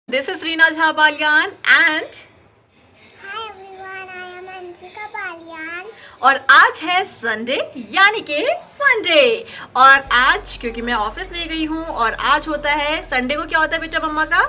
This is Reena Jha Balian and Hi everyone, I am Anshika Balian. और आज है Sunday यानी कि फन डे। और आज क्योंकि मैं ऑफिस नहीं गई हूँ और आज होता है संडे को क्या होता है बेटा मम्मा का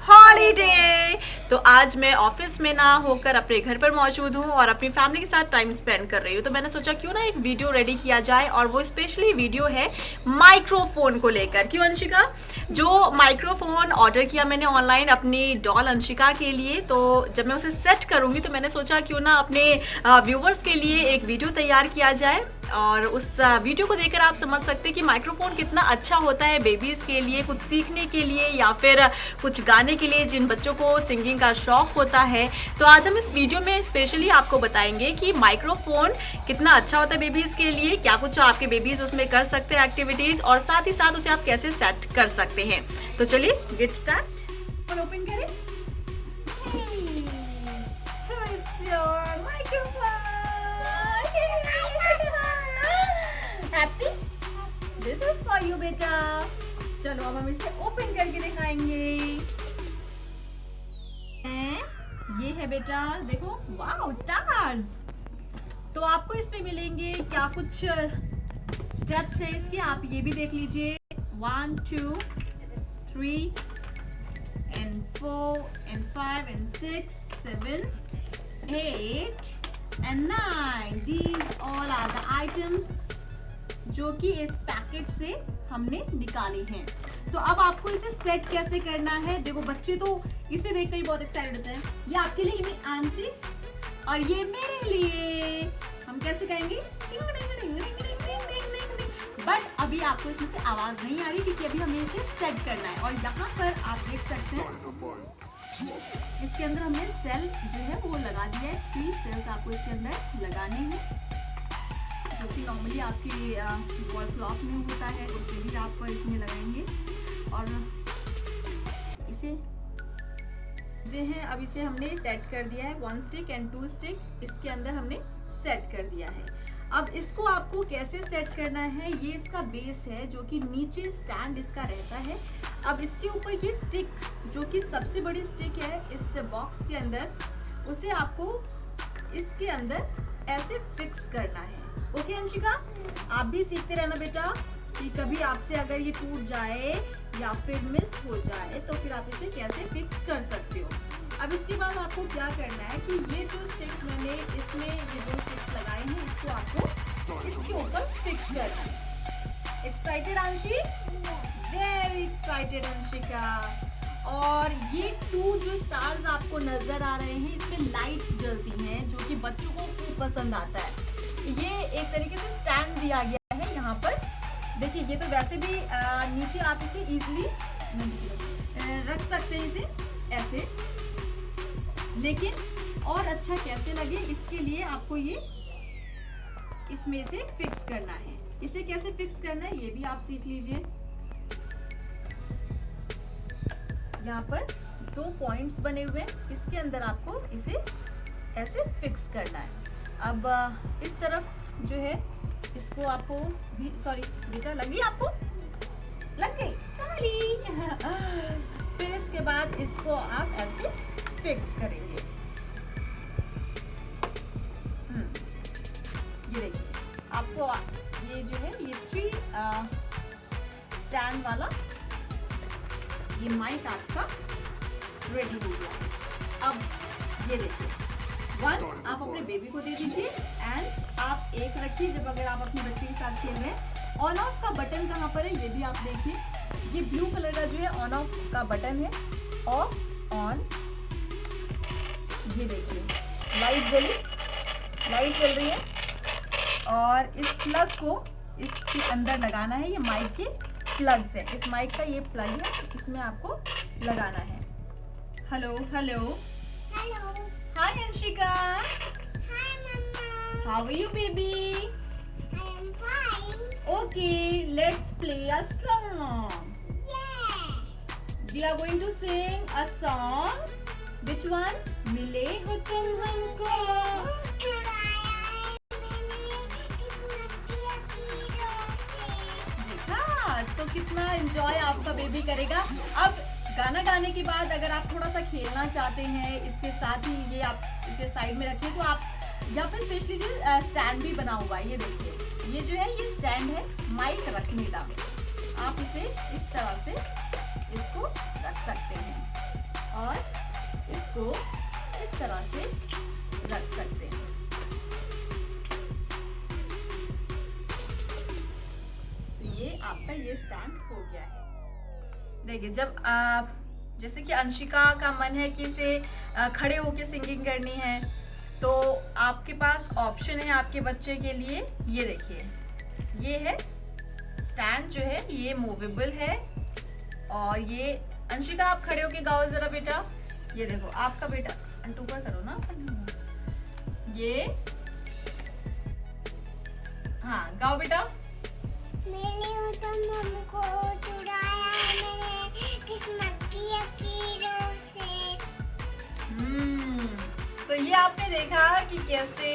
हॉलीडे। तो आज मैं ऑफिस में ना होकर अपने घर पर मौजूद हूँ और अपनी फैमिली के साथ टाइम स्पेंड कर रही हूँ। तो मैंने सोचा क्यों ना एक वीडियो रेडी किया जाए और वो स्पेशली वीडियो है माइक्रोफोन को लेकर। क्यों अंशिका? जो माइक्रोफोन ऑर्डर किया मैंने ऑनलाइन अपनी डॉल अंशिका के लिए, तो जब मैं उसे सेट करूंगी तो मैंने सोचा क्यों ना अपने व्यूवर्स के लिए एक वीडियो तैयार किया जाए और उस वीडियो को देखकर आप समझ सकते हैं कि माइक्रोफोन कितना अच्छा होता है बेबीज के लिए, कुछ सीखने के लिए या फिर कुछ गाने के लिए जिन बच्चों को सिंगिंग का शौक होता है। तो आज हम इस वीडियो में स्पेशली आपको बताएंगे कि माइक्रोफोन कितना अच्छा होता है बेबीज के लिए, क्या कुछ आपके बेबीज उसमें कर सकते हैं एक्टिविटीज, और साथ ही साथ उसे आप कैसे सेट कर सकते हैं। तो चलिए गेट स्टार्ट। ओपन करें। Happy? This is for you बेटा। चलो अब हम इसे ओपन करके दिखाएंगे। ये है बेटा, देखो, वाओ स्टार्स। तो आपको इसमें मिलेंगे क्या कुछ स्टेप्स है इसके, आप ये भी देख लीजिए। 1 2 3 and 4 and 5 and 6 7 8 and 9. These all are the items जो कि इस पैकेट से हमने निकाले हैं। तो अब आपको इसे सेट कैसे करना है, देखो बच्चे तो इसे देखकर ही बहुत एक्साइटेड होते हैं। ये आपके लिए मैं आंशी और ये मेरे लिए। हम कैसे कहेंगे? बट अभी आपको इसमें से आवाज नहीं आ रही क्योंकि अभी हमें इसे सेट करना है। और यहाँ पर आप देख सकते हैं इसके अंदर हमने सेल जो है वो लगा दिया है। 3 सेल्स आपको इसके अंदर लगाने हैं, जो कि नॉर्मली आपकी वॉल क्लॉक में होता है, उसे भी आप इसमें लगाएंगे। और इसे हैं, अब इसे हमने सेट कर दिया है। 1 स्टिक एंड 2 स्टिक इसके अंदर हमने सेट कर दिया है। अब इसको आपको कैसे सेट करना है, ये इसका बेस है जो कि नीचे स्टैंड इसका रहता है। अब इसके ऊपर ये स्टिक जो कि सबसे बड़ी स्टिक है इस बॉक्स के अंदर, उसे आपको इसके अंदर ऐसे फिक्स करना है। ओके अंशिका, आप भी सीखते रहना बेटा कि कभी आपसे अगर ये टूट जाए या फिर मिस हो जाए तो फिर आप इसे कैसे फिक्स कर सकते हो। अब इसके बाद आपको क्या करना है कि ये जो स्टिक मैंने इसमें ये 2 स्टिक्स लगाए हैं, इसको आपको इसके ऊपर फिक्स करना है। एक्साइटेड अंशी? Very excited Anshika. और ये 2 जो स्टार्स आपको नजर आ रहे हैं, इसमें लाइट्स जलती हैं जो कि बच्चों को खूब पसंद आता है। ये एक तरीके से स्टैंड दिया गया है यहाँ पर। देखिए ये तो वैसे भी नीचे आप इसे इजीली रख सकते हैं इसे ऐसे, लेकिन और अच्छा कैसे लगे इसके लिए आपको ये इसमें से फिक्स करना है। इसे कैसे फिक्स करना है ये भी आप सीख लीजिए। यहाँ पर 2 पॉइंट्स बने हुए हैं, इसके अंदर आपको इसे ऐसे फिक्स करना है। अब इस तरफ जो है इसको आपको भी, सॉरी बेटा लगी आपको? लग गई? सॉरी। फिर इसके बाद इसको आप ऐसे फिक्स करेंगे। ये देखिए आपको ये जो है ये 3 स्टैंड वाला ये माइक आपका रेडी हो गया। अब ये देखिए 1 आप अपने बेबी को दे दीजिए एंड आप 1 रखिए जब अगर आप अपने बच्चे के साथ खेल रहे हैं। ऑन ऑफ का बटन कहाँ पर है ये भी आप देखिए। ये ब्लू कलर का जो है ऑन ऑफ का बटन है। ऑफ ऑन, ये देखिए लाइट चल रही है। और इस प्लग को इसके अंदर लगाना है। ये माइक के प्लग्स है, इस माइक का ये प्लग है, इसमें आपको लगाना है। Hello hello Hello. Hi Anshika. Hi Mama. How are you baby? I am fine. Okay let's play a song. Yeah. We are going to sing a song. Which one? मिले हो तुम हमको। देखा तो कितना एंजॉय आपका बेबी करेगा। अब गाना गाने के बाद अगर आप थोड़ा सा खेलना चाहते हैं इसके साथ ही, ये आप इसे साइड में रखें, तो आप यहाँ पर स्पेशली जो स्टैंड भी बना हुआ है, ये देखिए, ये जो है ये स्टैंड है माइक रखने का। आप इसे इस तरह से इसको रख सकते हैं और इसको इस तरह से रख सकते हैं। तो ये आपका ये स्टैंड हो गया है। देखिए, जब आप जैसे कि अंशिका का मन है कि इसे खड़े होके सिंगिंग करनी है, तो आपके पास ऑप्शन है आपके बच्चे के लिए। ये देखिए, ये है स्टैंड जो है ये मूवेबल है। और ये अंशिका आप खड़े होके गाओ जरा बेटा। ये देखो आपका बेटा, ऊपर करो ना, ये हाँ गाओ बेटा। तो ये आपने देखा कि कैसे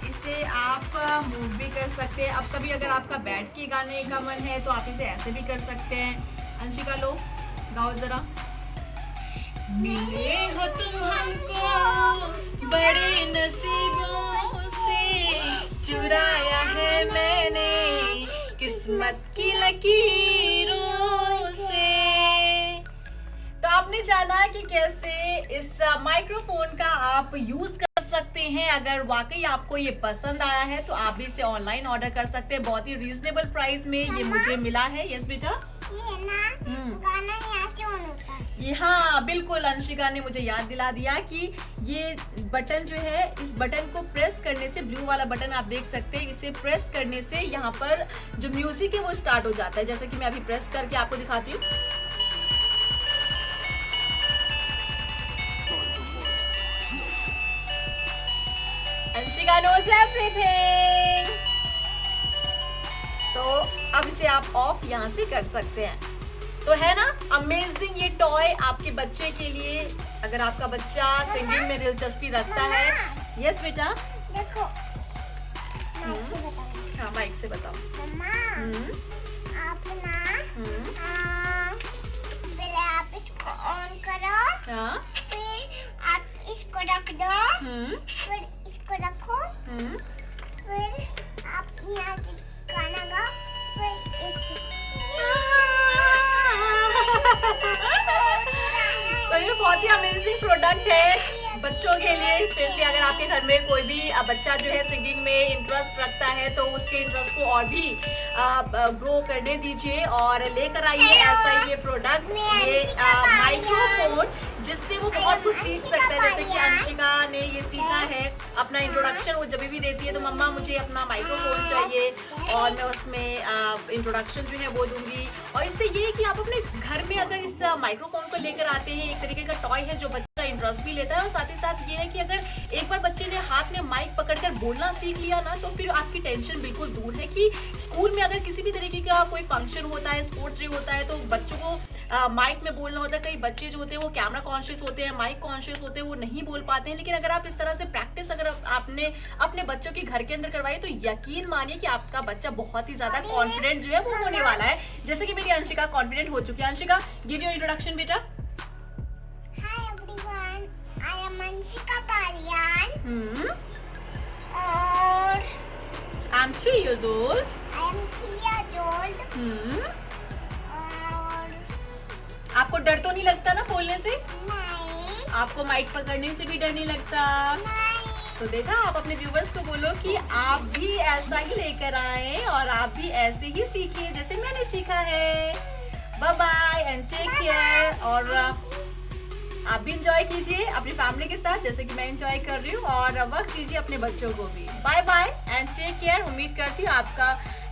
इसे आप मूव भी कर सकते हैं। अब कभी अगर आपका बैठ के गाने का मन है तो आप इसे ऐसे भी कर सकते हैं। अंशिका लो, गाओ जरा। मिले हो तुम हमको बड़े नसीबों से, चुराया है मैंने किस्मत की लकीरों से। तो आपने जाना कि कैसे इस माइक्रोफोन का आप यूज कर सकते हैं। अगर वाकई आपको ये पसंद आया है तो आप भी इसे ऑनलाइन ऑर्डर कर सकते हैं। बहुत ही रीजनेबल प्राइस में ये मुझे मिला है। यस बेटा, ये ना गाना यहाँ से ऑन होता है। ये हाँ बिल्कुल, अंशिका ने मुझे याद दिला दिया कि ये बटन जो है, इस बटन को प्रेस करने से, ब्लू वाला बटन आप देख सकते हैं, इसे प्रेस करने से यहाँ पर जो म्यूजिक है वो स्टार्ट हो जाता है। जैसे कि मैं अभी प्रेस करके आपको दिखाती हूँ। Anshika knows everything। तो अब इसे आप ऑफ यहाँ से कर सकते हैं। तो है ना अमेजिंग ये टॉय आपके बच्चे के लिए, अगर आपका बच्चा सिंगिंग में दिलचस्पी रखता है। यस बेटा, देखो हाँ माइक से बताओ। मम्मा, आप ना पहले आप इसको ऑन करो, हाँ, फिर आप इसको रख दो, फिर इसको रखो, फिर आप यहाँ से गाना गाओ, फिर इसको। तो ये बहुत ही अमेजिंग प्रोडक्ट है बच्चों के लिए। स्पेशली अगर आपके घर में कोई भी बच्चा जो है सिंगिंग में इंटरेस्ट रखता है तो उसके इंटरेस्ट को और भी ग्रो करने दीजिए और लेकर आइए ऐसा ये प्रोडक्ट, ये माइक्रोफोन, जिससे वो बहुत कुछ सीख सकता है। जैसे कि अंशिका ने ये सीखा है, अपना इंट्रोडक्शन वो जब भी देती है तो मम्मा मुझे अपना माइक्रोफोन चाहिए और मैं उसमें इंट्रोडक्शन जो है वो दूंगी। और इससे ये है कि आप अपने घर में अगर इस माइक्रोफोन को लेकर आते हैं, एक तरीके का टॉय है जो बच्चा इंटरेस्ट भी लेता है। और साथ ही साथ ये है कि अगर एक बार बच्चे ने हाथ में माइक पकड़कर बोलना सीख लिया ना, तो फिर आपकी टेंशन बिल्कुल दूर है। कि स्कूल में अगर किसी भी तरीके का कोई फंक्शन होता है, स्पोर्ट्स डे होता है, तो बच्चों को माइक में बोलना होता है। कई बच्चे जो होते हैं वो कैमरा कॉन्शियस होते हैं, माइक कॉन्शियस होते हैं, वो नहीं बोल पाते हैं। लेकिन अगर आप इस तरह से प्रैक्टिस अगर आपने अपने बच्चों के घर के अंदर करवाई तो यकीन मानिए कि आपका बच्चा बहुत ही ज्यादा कॉन्फिडेंट जो है वो होने वाला है, जैसे कि मेरी अंशिका कॉन्फिडेंट हो चुकी है। अंशिका, गिव योर इंट्रोडक्शन बेटा। Hi everyone, I am Anshika Paliyan और I am 3 years old। I am 3 years old। और आपको डर तो नहीं लगता ना बोलने से? नहीं, आपको माइक पकड़ने से भी डर नहीं लगता? नहीं। तो देखा, आप अपने व्यूवर्स को बोलो कि आप भी ऐसा ही लेकर आए और आप भी ऐसे ही सीखिए जैसे मैंने सीखा है। Bye bye and take care. और आप भी इंजॉय कीजिए अपनी फैमिली के साथ जैसे कि मैं इंजॉय कर रही हूँ, और वक्त दीजिए अपने बच्चों को भी। Bye bye and take care. उम्मीद करती हूँ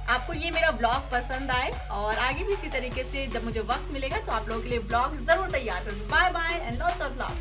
आपको ये मेरा ब्लॉग पसंद आए और आगे भी इसी तरीके से जब मुझे वक्त मिलेगा तो आप लोगों के लिए ब्लॉग जरूर तैयार करूँ। Bye bye and lots of love.